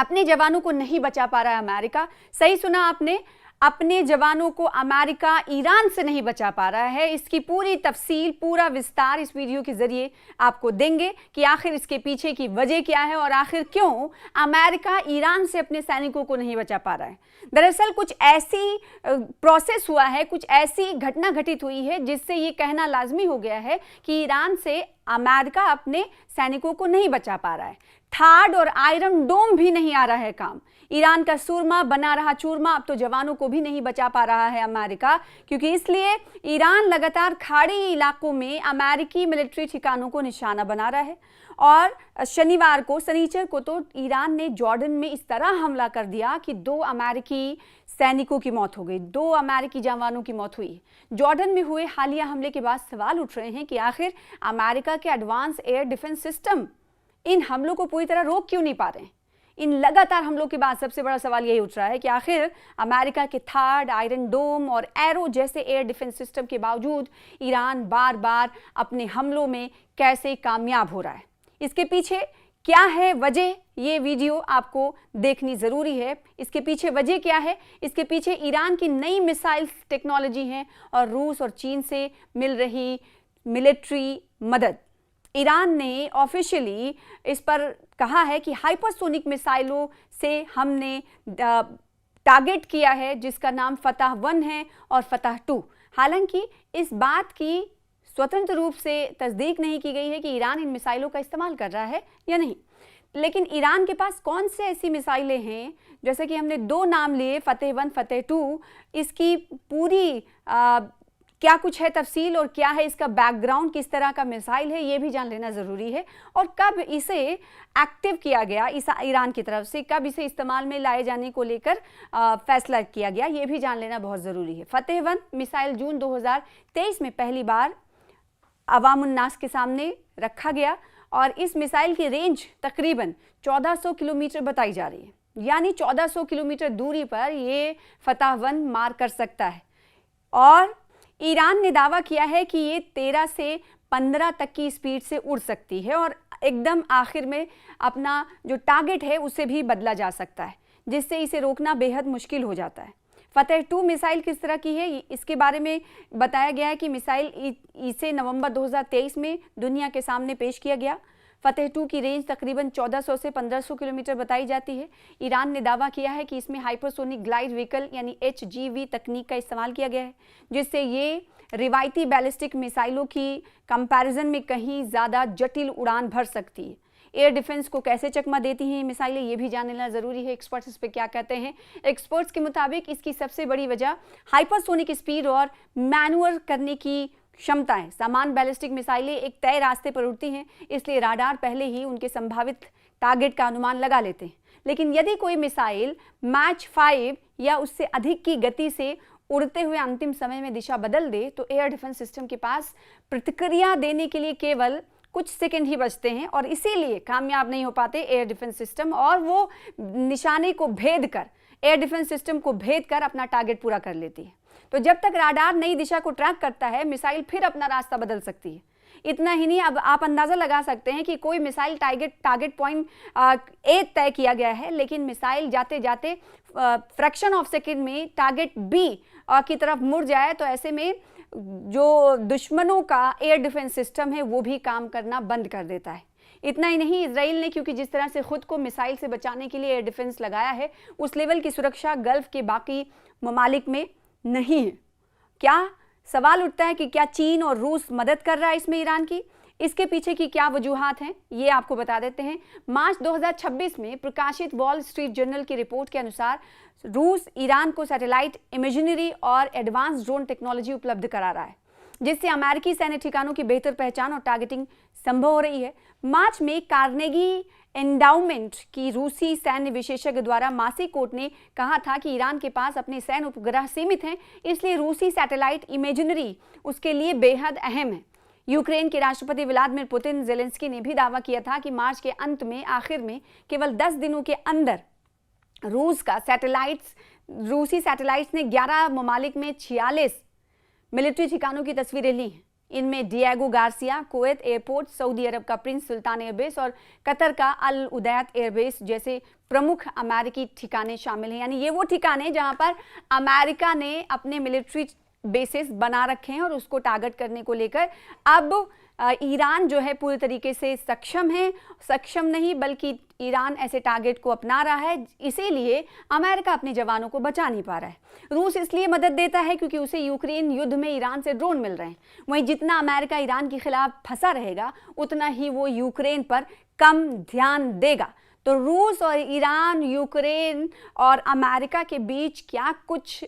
अपने जवानों को नहीं बचा पा रहा है अमेरिका। सही सुना आपने, अपने जवानों को अमेरिका ईरान से नहीं बचा पा रहा है। इसकी पूरी तफसील, पूरा विस्तार इस वीडियो के जरिए आपको देंगे कि आखिर इसके पीछे की वजह क्या है और आखिर क्यों अमेरिका ईरान से अपने सैनिकों को नहीं बचा पा रहा है। दरअसल कुछ ऐसी प्रोसेस हुआ है, कुछ ऐसी घटना घटित हुई है जिससे ये कहना लाजमी हो गया है कि ईरान से अमेरिका अपने सैनिकों को नहीं बचा पा रहा है। थार्ड और आयरन डोम भी नहीं आ रहा है काम। ईरान का सूरमा बना रहा चूरमा, अब तो जवानों को भी नहीं बचा पा रहा है अमेरिका, क्योंकि इसलिए ईरान लगातार खाड़ी इलाकों में अमेरिकी मिलिट्री ठिकानों को निशाना बना रहा है। और शनिचर को तो ईरान ने जॉर्डन में इस तरह हमला कर दिया कि 2 अमेरिकी सैनिकों की मौत हो गई, 2 अमेरिकी जवानों की मौत हुई। जॉर्डन में हुए हालिया हमले के बाद सवाल उठ रहे हैं कि आखिर अमेरिका के advance air defence system in हमलों को पूरी तरह रोक क्यों नहीं पा रहे हैं। इन लगातार हमलों के बाद सबसे बड़ा सवाल यही उठ रहा है कि आखिर अमेरिका के थार्ड, आयरन डोम और एरो जैसे एयर डिफेंस सिस्टम के बावजूद ईरान बार बार अपने हमलों में कैसे कामयाब हो रहा है। इसके पीछे क्या है वजह, ये वीडियो आपको देखनी ज़रूरी है। इसके पीछे वजह क्या है? इसके पीछे ईरान की नई मिसाइल टेक्नोलॉजी है और रूस और चीन से मिल रही मिलिट्री मदद। ईरान ने ऑफिशियली इस पर कहा है कि हाइपरसोनिक मिसाइलों से हमने टारगेट किया है, जिसका नाम फतह 1 है और फतह 2। हालांकि इस बात की स्वतंत्र रूप से तस्दीक नहीं की गई है कि ईरान इन मिसाइलों का इस्तेमाल कर रहा है या नहीं। लेकिन ईरान के पास कौन से ऐसी मिसाइलें हैं, जैसे कि हमने 2 नाम लिए, फतह 1, फतह 2, इसकी पूरी क्या कुछ है तफसील और क्या है इसका बैकग्राउंड, किस तरह का मिसाइल है, ये भी जान लेना ज़रूरी है। और कब इसे एक्टिव किया गया ईरान की तरफ से, कब इसे इस्तेमाल में लाए जाने को लेकर फैसला किया गया, ये भी जान लेना बहुत ज़रूरी है। फतह 1 मिसाइल जून 2023 में पहली बार अवामुन्नास के सामने रखा गया और इस मिसाइल की रेंज तकरीबन 1400 किलोमीटर बताई जा रही है, यानी 1400 किलोमीटर दूरी पर ये फतह 1 मार कर सकता है। और ईरान ने दावा किया है कि ये 13 से 15 तक की स्पीड से उड़ सकती है और एकदम आखिर में अपना जो टारगेट है उसे भी बदला जा सकता है, जिससे इसे रोकना बेहद मुश्किल हो जाता है। फतह 2 मिसाइल किस तरह की है, इसके बारे में बताया गया है कि मिसाइल इसे नवंबर 2023 में दुनिया के सामने पेश किया गया। फतह 2 की रेंज तकरीबन 1400 से 1500 किलोमीटर बताई जाती है। ईरान ने दावा किया है कि इसमें हाइपरसोनिक ग्लाइड व्हीकल यानी HGV तकनीक का इस्तेमाल किया गया है, जिससे ये रिवायती बैलिस्टिक मिसाइलों की कंपैरिजन में कहीं ज़्यादा जटिल उड़ान भर सकती है। एयर डिफेंस को कैसे चकमा देती हैं ये मिसाइलें, ये भी जान लेना ज़रूरी है। एक्सपर्ट्स इस पर क्या कहते हैं? एक्सपर्ट्स के मुताबिक इसकी सबसे बड़ी वजह हाइपरसोनिक स्पीड और मैनूवर करने की क्षमता है। समान बैलिस्टिक मिसाइलें एक तय रास्ते पर उड़ती हैं, इसलिए राडार पहले ही उनके संभावित टारगेट का अनुमान लगा लेते हैं। लेकिन यदि कोई मिसाइल मैच 5 या उससे अधिक की गति से उड़ते हुए अंतिम समय में दिशा बदल दे तो एयर डिफेंस सिस्टम के पास प्रतिक्रिया देने के लिए केवल कुछ सेकंड ही बचते हैं और इसीलिए कामयाब नहीं हो पाते एयर डिफेंस सिस्टम, और वो निशाने को भेद कर, एयर डिफेंस सिस्टम को भेद कर अपना टारगेट पूरा कर लेती है। तो जब तक राडार नई दिशा को ट्रैक करता है, मिसाइल फिर अपना रास्ता बदल सकती है। इतना ही नहीं, अब आप अंदाज़ा लगा सकते हैं कि कोई मिसाइल टारगेट पॉइंट ए तय किया गया है, लेकिन मिसाइल जाते जाते फ्रैक्शन ऑफ सेकेंड में टारगेट बी की तरफ मुड़ जाए तो ऐसे में जो दुश्मनों का एयर डिफेंस सिस्टम है वो भी काम करना बंद कर देता है। इतना ही नहीं, इजराइल ने क्योंकि जिस तरह से खुद को मिसाइल से बचाने के लिए एयर डिफेंस लगाया है, उस लेवल की सुरक्षा गल्फ के बाकी ममालिक में नहीं है। क्या सवाल उठता है कि क्या चीन और रूस मदद कर रहा है इसमें ईरान की? इसके पीछे की क्या वजूहात हैं, ये आपको बता देते हैं। मार्च 2026 में प्रकाशित वॉल स्ट्रीट जर्नल की रिपोर्ट के अनुसार रूस ईरान को सैटेलाइट इमेजिनरी और एडवांस ड्रोन टेक्नोलॉजी उपलब्ध करा रहा है, जिससे अमेरिकी सैन्य ठिकानों की बेहतर पहचान और टारगेटिंग संभव हो रही है। मार्च में कार्नेगी एंडाउमेंट की रूसी सैन्य विशेषज्ञ द्वारा मासिकोट ने कहा था कि ईरान के पास अपने सैन्य उपग्रह सीमित हैं, इसलिए रूसी सैटेलाइट इमेजिनरी उसके लिए बेहद अहम है। यूक्रेन के राष्ट्रपति व्लादिमीर पुतिन ज़ेलेंस्की ने भी दावा किया था कि मार्च के अंत में आखिर में केवल 10 दिनों के अंदर रूसी सैटेलाइट्स ने 11 ममालिक में 46 मिलिट्री ठिकानों की तस्वीरें ली हैं। इनमें Diego Garcia, Kuwait airport, Saudi Arabia का प्रिंस सुल्तान एयरबेस और कतर का अल उदैद एयरबेस जैसे प्रमुख अमेरिकी ठिकाने शामिल हैं। यानी ये वो ठिकाने जहां पर अमेरिका ने अपने मिलिट्री बेसिस बना रखे हैं और उसको टारगेट करने को लेकर अब ईरान जो है पूरी तरीके से सक्षम नहीं बल्कि ईरान ऐसे टारगेट को अपना रहा है, इसीलिए अमेरिका अपने जवानों को बचा नहीं पा रहा है। रूस इसलिए मदद देता है क्योंकि उसे यूक्रेन युद्ध में ईरान से ड्रोन मिल रहे हैं। वहीं जितना अमेरिका ईरान के खिलाफ फंसा रहेगा उतना ही वो यूक्रेन पर कम ध्यान देगा। तो रूस और ईरान, यूक्रेन और अमेरिका के बीच क्या कुछ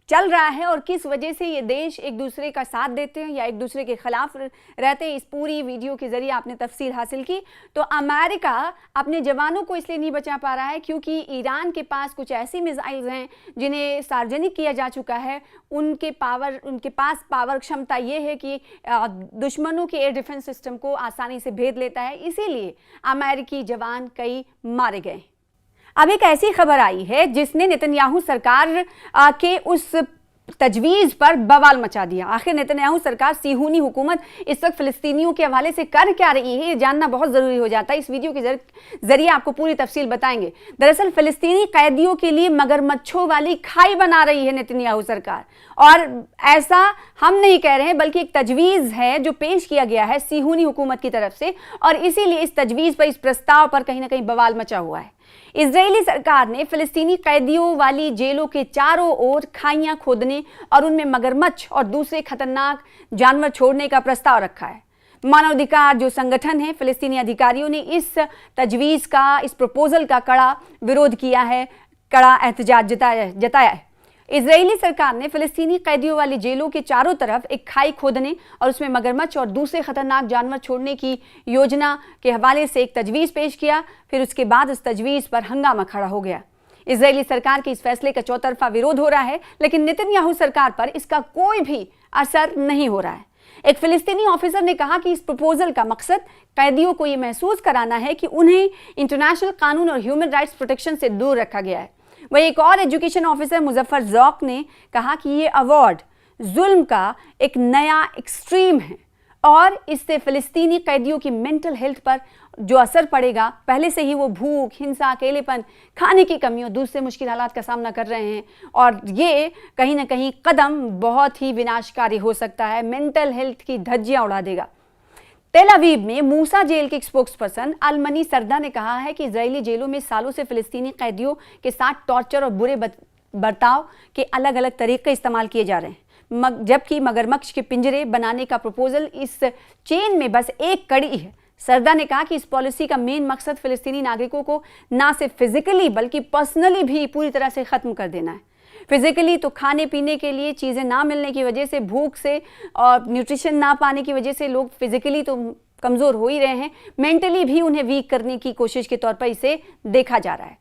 चल रहा है और किस वजह से ये देश एक दूसरे का साथ देते हैं या एक दूसरे के खिलाफ रहते हैं, इस पूरी वीडियो के जरिए आपने तफसील हासिल की। तो अमेरिका अपने जवानों को इसलिए नहीं बचा पा रहा है क्योंकि ईरान के पास कुछ ऐसी मिसाइल्स हैं जिन्हें सार्वजनिक किया जा चुका है। उनके पास पावर क्षमता ये है कि दुश्मनों के एयर डिफेंस सिस्टम को आसानी से भेद लेता है, इसीलिए अमेरिकी जवान कई मारे गए। अब एक ऐसी खबर आई है जिसने नेतन्याहू सरकार के उस तजवीज़ पर बवाल मचा दिया। आखिर नेतन्याहू सरकार, सिहूनी हुकूमत इस वक्त फिलिस्तीनियों के हवाले से कर क्या रही है, ये जानना बहुत ज़रूरी हो जाता है। इस वीडियो के जरिए आपको पूरी तफसील बताएंगे। दरअसल फिलिस्तीनी कैदियों के लिए मगरमच्छों वाली खाई बना रही है नेतन्याहू सरकार, और ऐसा हम नहीं कह रहे हैं बल्कि एक तजवीज़ है जो पेश किया गया है सिहूनी हुकूमत की तरफ से, और इसीलिए इस तजवीज़ पर, इस प्रस्ताव पर कहीं ना कहीं बवाल मचा हुआ है। इजरायली सरकार ने फिलिस्तीनी कैदियों वाली जेलों के चारों ओर खाइयां खोदने और उनमें मगरमच्छ और दूसरे खतरनाक जानवर छोड़ने का प्रस्ताव रखा है। मानवाधिकार जो संगठन है, फिलिस्तीनी अधिकारियों ने इस तजवीज़ का, इस प्रपोजल का कड़ा विरोध किया है, कड़ा एहतजाज जताया है। इजरायली सरकार ने फिलिस्तीनी कैदियों वाली जेलों के चारों तरफ एक खाई खोदने और उसमें मगरमच्छ और दूसरे खतरनाक जानवर छोड़ने की योजना के हवाले से एक तजवीज़ पेश किया। फिर उसके बाद इस तजवीज़ पर हंगामा खड़ा हो गया। इजरायली सरकार के इस फैसले का चौतरफा विरोध हो रहा है, लेकिन नेतन्याहू सरकार पर इसका कोई भी असर नहीं हो रहा है। एक फिलिस्तीनी ऑफिसर ने कहा कि इस प्रपोजल का मकसद कैदियों को ये महसूस कराना है कि उन्हें इंटरनेशनल कानून और ह्यूमन राइट्स प्रोटेक्शन से दूर रखा गया है। वही एक और एजुकेशन ऑफिसर मुजफ्फर ज़ौक ने कहा कि ये अवार्ड जुल्म का एक नया एक्सट्रीम है और इससे फिलिस्तीनी कैदियों की मेंटल हेल्थ पर जो असर पड़ेगा, पहले से ही वो भूख, हिंसा, अकेलेपन, खाने की कमी और दूसरे मुश्किल हालात का सामना कर रहे हैं, और ये कहीं ना कहीं कदम बहुत ही विनाशकारी हो सकता है, मेंटल हेल्थ की धज्जियां उड़ा देगा। तेल अवीव में मूसा जेल के एक स्पोक्सपर्सन अलमनी सरदा ने कहा है कि इजरायली जेलों में सालों से फिलिस्तीनी कैदियों के साथ टॉर्चर और बुरे बर्ताव के अलग अलग तरीके इस्तेमाल किए जा रहे हैं, जबकि मगरमच्छ के पिंजरे बनाने का प्रपोजल इस चेन में बस एक कड़ी है। सरदा ने कहा कि इस पॉलिसी का मेन मकसद फिलिस्तीनी नागरिकों को ना सिर्फ फिजिकली बल्कि पर्सनली भी पूरी तरह से ख़त्म कर देना है। फिजिकली तो खाने पीने के लिए चीज़ें ना मिलने की वजह से, भूख से और न्यूट्रिशन ना पाने की वजह से लोग फिजिकली तो कमज़ोर हो ही रहे हैं, मेंटली भी उन्हें वीक करने की कोशिश के तौर पर इसे देखा जा रहा है।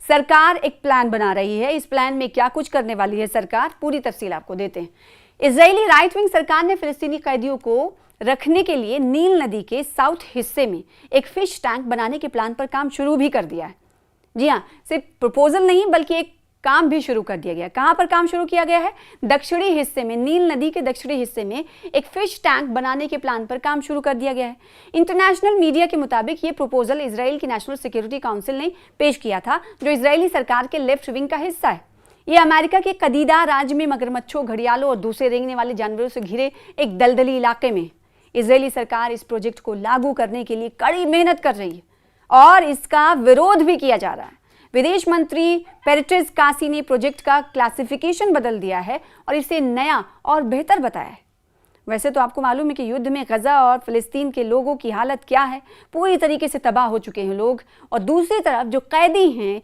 सरकार एक प्लान बना रही है। इस प्लान में क्या कुछ करने वाली है सरकार, पूरी तफसील आपको देते हैं। इजरायली राइट विंग सरकार ने फिलिस्तीनी कैदियों को रखने के लिए नील नदी के साउथ हिस्से में एक फिश टैंक बनाने के प्लान पर काम शुरू भी कर दिया है। जी हाँ, सिर्फ प्रपोजल नहीं बल्कि एक काम भी शुरू कर दिया गया। कहां पर काम शुरू किया गया है? दक्षिणी हिस्से में, नील नदी के दक्षिणी हिस्से में एक फिश टैंक बनाने के प्लान पर काम शुरू कर दिया गया है। इंटरनेशनल मीडिया के मुताबिक ये प्रपोजल इजराइल की नेशनल सिक्योरिटी काउंसिल ने पेश किया था, जो इजरायली सरकार के लेफ्ट विंग का हिस्सा है। ये अमेरिका के कदीदा राज्य में मगरमच्छों, घड़ियालों और दूसरे रेंगने वाले जानवरों से घिरे एक दलदली इलाके में इजरायली सरकार इस प्रोजेक्ट को लागू करने के लिए कड़ी मेहनत कर रही है और इसका विरोध भी किया जा रहा है। विदेश मंत्री पेट्रिस कासी ने प्रोजेक्ट का क्लासिफिकेशन बदल दिया है और इसे नया और बेहतर बताया है। वैसे तो आपको मालूम है कि युद्ध में गजा और फिलिस्तीन के लोगों की हालत क्या है, पूरी तरीके से तबाह हो चुके हैं लोग, और दूसरी तरफ जो कैदी हैं,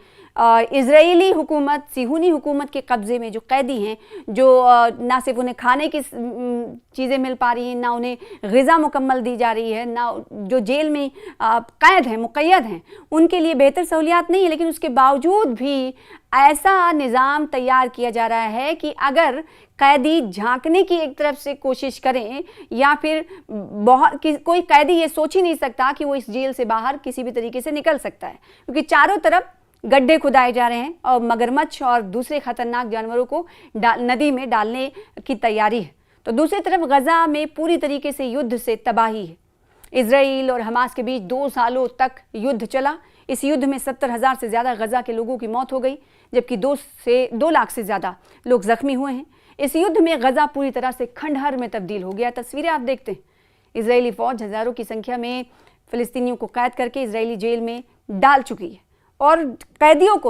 इजरायली हुकूमत, सिहूनी हुकूमत के कब्ज़े में जो कैदी हैं, जो ना सिर्फ उन्हें खाने की चीज़ें मिल पा रही हैं, ना उन्हें ग़िज़ा मुकम्मल दी जा रही है, ना जो जेल में कैद हैं, मुक़य्यद हैं, उनके लिए बेहतर सहूलियात नहीं है। लेकिन उसके बावजूद भी ऐसा निज़ाम तैयार किया जा रहा है कि अगर कैदी झांकने की एक तरफ से कोशिश करें या फिर कोई कैदी ये सोच ही नहीं सकता कि वो इस जेल से बाहर किसी भी तरीके से निकल सकता है, क्योंकि चारों तरफ गड्ढे खुदाए जा रहे हैं और मगरमच्छ और दूसरे खतरनाक जानवरों को नदी में डालने की तैयारी है। तो दूसरी तरफ गजा में पूरी तरीके से युद्ध से तबाही है। इजराइल और हमास के बीच 2 सालों तक युद्ध चला। इस युद्ध में 70,000 से ज़्यादा गजा के लोगों की मौत हो गई, जबकि 2 लाख से ज़्यादा लोग जख्मी हुए हैं। इस युद्ध में गजा पूरी तरह से खंडहर में तब्दील हो गया। तस्वीरें आप देखते हैं। इजरायली फ़ौज हज़ारों की संख्या में फ़िलिस्तीनियों को कैद करके इजरायली जेल में डाल चुकी है, और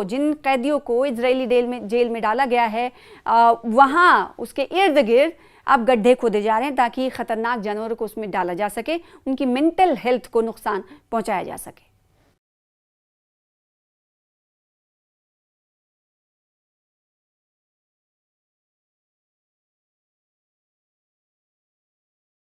जिन कैदियों को इजरायली जेल में डाला गया है वहाँ उसके इर्द गिर्द अब गड्ढे खोदे जा रहे हैं ताकि ख़तरनाक जानवरों को उसमें डाला जा सके, उनकी मेंटल हेल्थ को नुकसान पहुँचाया जा सके।